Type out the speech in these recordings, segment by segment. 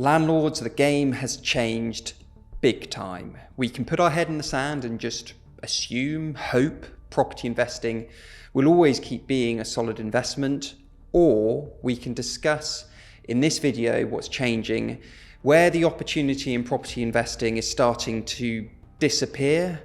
Landlords, the game has changed big time. We can put our head in the sand and just assume, hope property investing will always keep being a solid investment, or we can discuss in this video what's changing, where the opportunity in property investing is starting to disappear,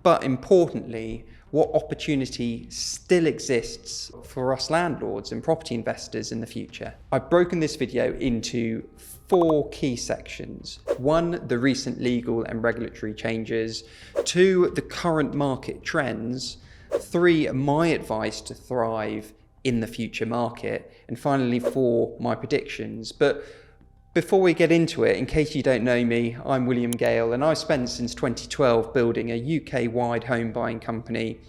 but importantly, what opportunity still exists for us landlords and property investors in the future. I've broken this video into 4 key sections. 1, the recent legal and regulatory changes. 2, the current market trends. 3, my advice to thrive in the future market. And finally, 4, my predictions. But before we get into it, in case you don't know me, I'm William Gale, and I've spent since 2012 building a UK-wide home buying company,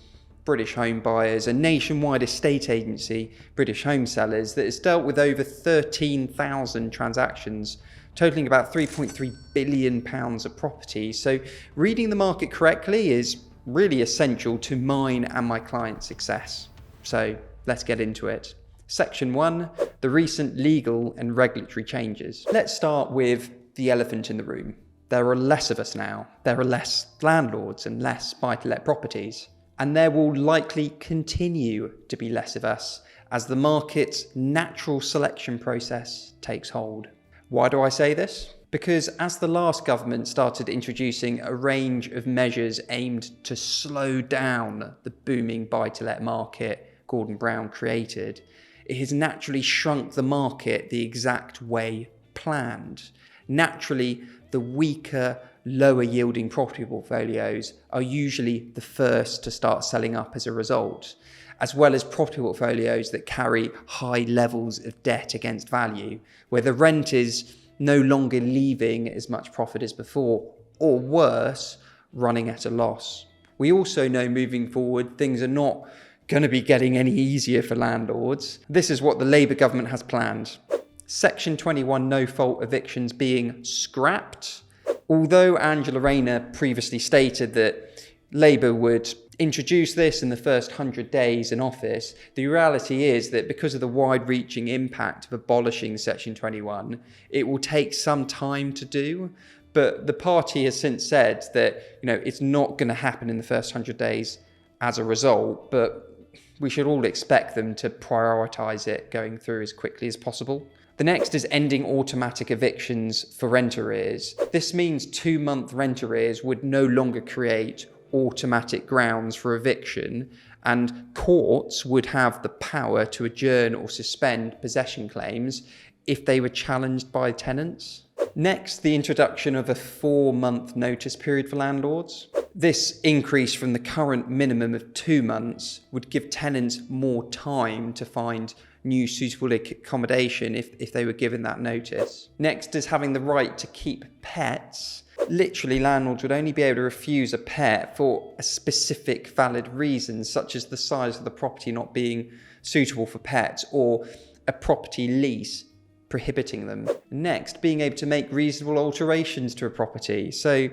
British Home Buyers, a nationwide estate agency, British Home Sellers, that has dealt with over 13,000 transactions, totaling about £3.3 billion of property. So reading the market correctly is really essential to mine and my clients' success. So let's get into it. Section 1, the recent legal and regulatory changes. Let's start with the elephant in the room. There are less of us now. There are less landlords and less buy-to-let properties. And there will likely continue to be less of us as the market's natural selection process takes hold. Why do I say this? Because as the last government started introducing a range of measures aimed to slow down the booming buy-to-let market Gordon Brown created, it has naturally shrunk the market the exact way planned. Naturally, the weaker, lower yielding property portfolios are usually the first to start selling up as a result, as well as property portfolios that carry high levels of debt against value, where the rent is no longer leaving as much profit as before, or worse, running at a loss. We also know moving forward, things are not going to be getting any easier for landlords. This is what the Labour government has planned. Section 21 no-fault evictions being scrapped. Although Angela Rayner previously stated that Labour would introduce this in the first 100 days in office, the reality is that because of the wide-reaching impact of abolishing Section 21, it will take some time to do. But the party has since said that, it's not going to happen in the first 100 days as a result, but we should all expect them to prioritise it going through as quickly as possible. The next is ending automatic evictions for rent arrears. This means 2-month rent arrears would no longer create automatic grounds for eviction, and courts would have the power to adjourn or suspend possession claims if they were challenged by tenants. Next, the introduction of a 4-month notice period for landlords. This increase from the current minimum of 2 months would give tenants more time to find new suitable accommodation if they were given that notice. Next is having the right to keep pets. Literally, landlords would only be able to refuse a pet for a specific valid reason, such as the size of the property not being suitable for pets, or a property lease prohibiting them. Next, being able to make reasonable alterations to a property. So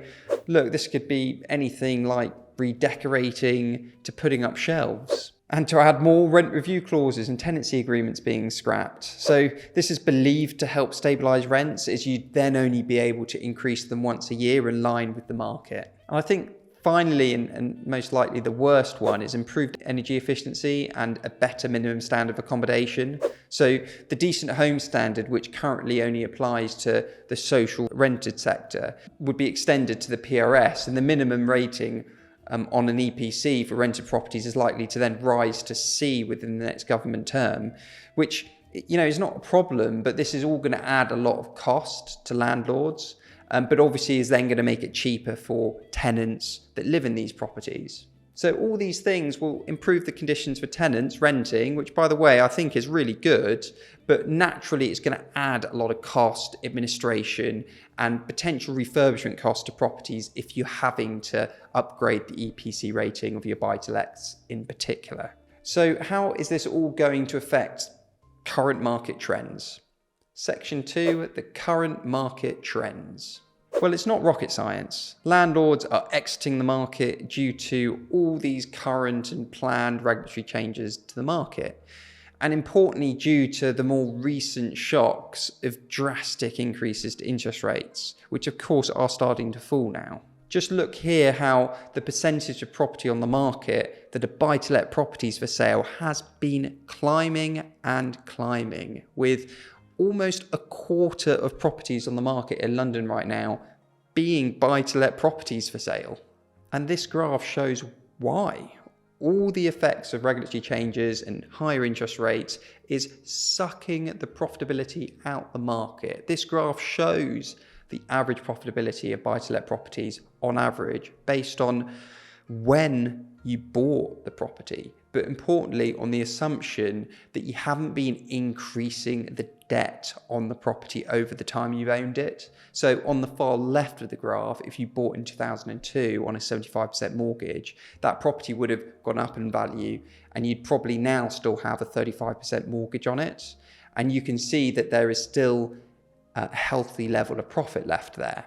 look, this could be anything like redecorating to putting up shelves, and to add more rent review clauses and tenancy agreements being scrapped. So this is believed to help stabilise rents, as you'd then only be able to increase them once a year in line with the market. And I think finally, and most likely the worst one, is improved energy efficiency and a better minimum standard of accommodation. So the decent home standard, which currently only applies to the social rented sector, would be extended to the PRS, and the minimum rating on an EPC for rented properties is likely to then rise to C within the next government term, which is not a problem, but this is all going to add a lot of cost to landlords. But obviously is then going to make it cheaper for tenants that live in these properties. So all these things will improve the conditions for tenants renting, which, by the way, I think is really good, but naturally it's going to add a lot of cost, administration, and potential refurbishment costs to properties if you're having to upgrade the EPC rating of your buy-to-lets in particular. So how is this all going to affect current market trends? Section 2, the current market trends. Well, it's not rocket science. Landlords are exiting the market due to all these current and planned regulatory changes to the market. And importantly, due to the more recent shocks of drastic increases to interest rates, which of course are starting to fall now. Just look here how the percentage of property on the market that are buy-to-let properties for sale has been climbing and climbing, with almost a quarter of properties on the market in London right now being buy-to-let properties for sale. And this graph shows why. All the effects of regulatory changes and higher interest rates is sucking the profitability out the market. This graph shows the average profitability of buy-to-let properties on average based on when you bought the property, but importantly on the assumption that you haven't been increasing the debt on the property over the time you've owned it. So on the far left of the graph, if you bought in 2002 on a 75% mortgage, that property would have gone up in value and you'd probably now still have a 35% mortgage on it. And you can see that there is still a healthy level of profit left there.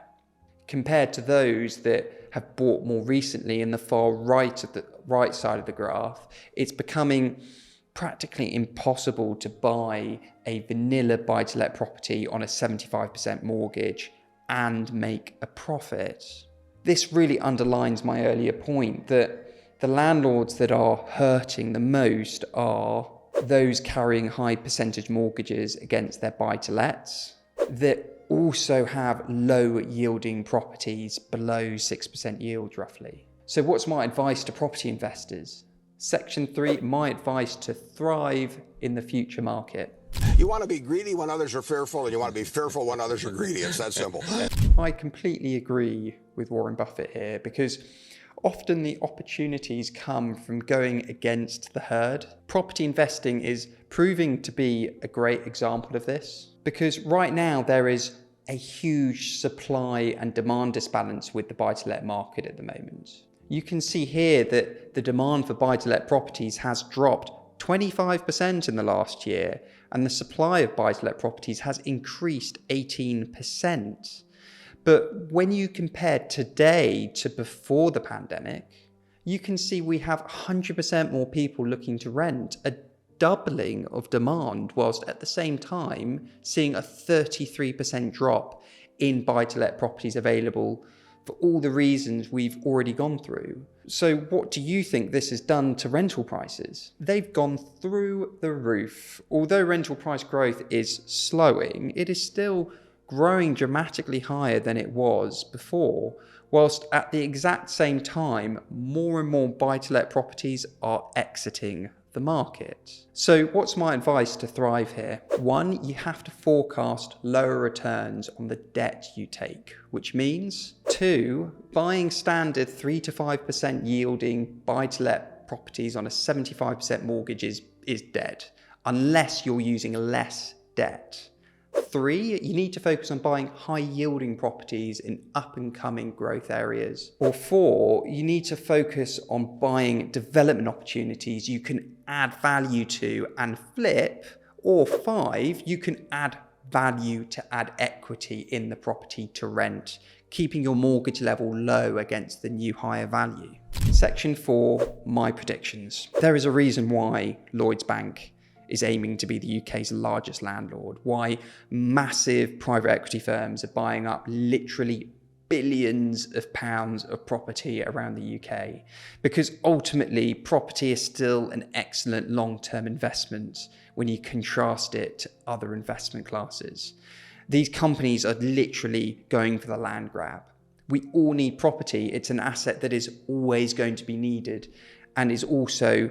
Compared to those that have bought more recently in the far right of the right side of the graph, it's becoming practically impossible to buy a vanilla buy-to-let property on a 75% mortgage and make a profit. This really underlines my earlier point that the landlords that are hurting the most are those carrying high percentage mortgages against their buy-to-lets that also have low yielding properties below 6% yield roughly. So what's my advice to property investors? Section 3, my advice to thrive in the future market. You want to be greedy when others are fearful, and you want to be fearful when others are greedy. It's that simple. I completely agree with Warren Buffett here, because often the opportunities come from going against the herd. Property investing is proving to be a great example of this, because right now there is a huge supply and demand disbalance with the buy-to-let market at the moment. You can see here that the demand for buy-to-let properties has dropped 25% in the last year, and the supply of buy-to-let properties has increased 18%. But when you compare today to before the pandemic, you can see we have 100% more people looking to rent, a doubling of demand, whilst at the same time seeing a 33% drop in buy-to-let properties available for all the reasons we've already gone through. So what do you think this has done to rental prices? They've gone through the roof. Although rental price growth is slowing, it is still growing dramatically higher than it was before, whilst at the exact same time, more and more buy-to-let properties are exiting the market. So what's my advice to thrive here? 1, you have to forecast lower returns on the debt you take, which means 2, buying standard 3 to 5% yielding buy-to-let properties on a 75% mortgage is dead, unless you're using less debt. 3, you need to focus on buying high-yielding properties in up-and-coming growth areas. Or 4, you need to focus on buying development opportunities you can add value to and flip. Or 5, you can add value to add equity in the property to rent, keeping your mortgage level low against the new higher value. Section 4, my predictions. There is a reason why Lloyds Bank is aiming to be the UK's largest landlord, why massive private equity firms are buying up literally billions of pounds of property around the UK. Because ultimately, property is still an excellent long-term investment when you contrast it to other investment classes. These companies are literally going for the land grab. We all need property. It's an asset that is always going to be needed and is also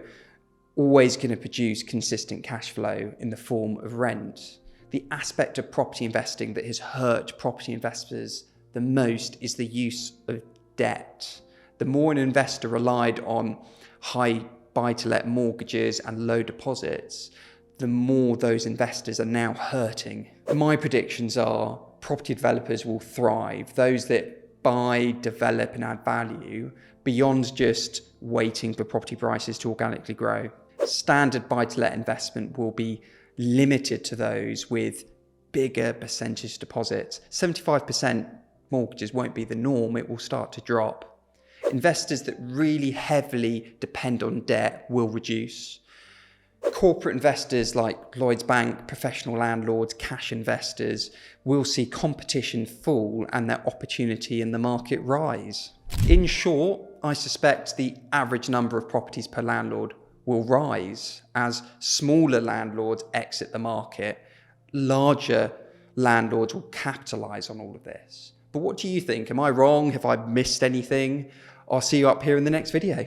always going to produce consistent cash flow in the form of rent. The aspect of property investing that has hurt property investors the most is the use of debt. The more an investor relied on high buy-to-let mortgages and low deposits, the more those investors are now hurting. My predictions are property developers will thrive. Those that buy, develop and add value beyond just waiting for property prices to organically grow. Standard buy-to-let investment will be limited to those with bigger percentage deposits. 75% mortgages won't be the norm, it will start to drop. Investors that really heavily depend on debt will reduce. Corporate investors like Lloyds Bank, professional landlords, cash investors will see competition fall and their opportunity in the market rise. In short, I suspect the average number of properties per landlord will rise as smaller landlords exit the market. Larger landlords will capitalize on all of this. But what do you think? Am I wrong? Have I missed anything? I'll see you up here in the next video.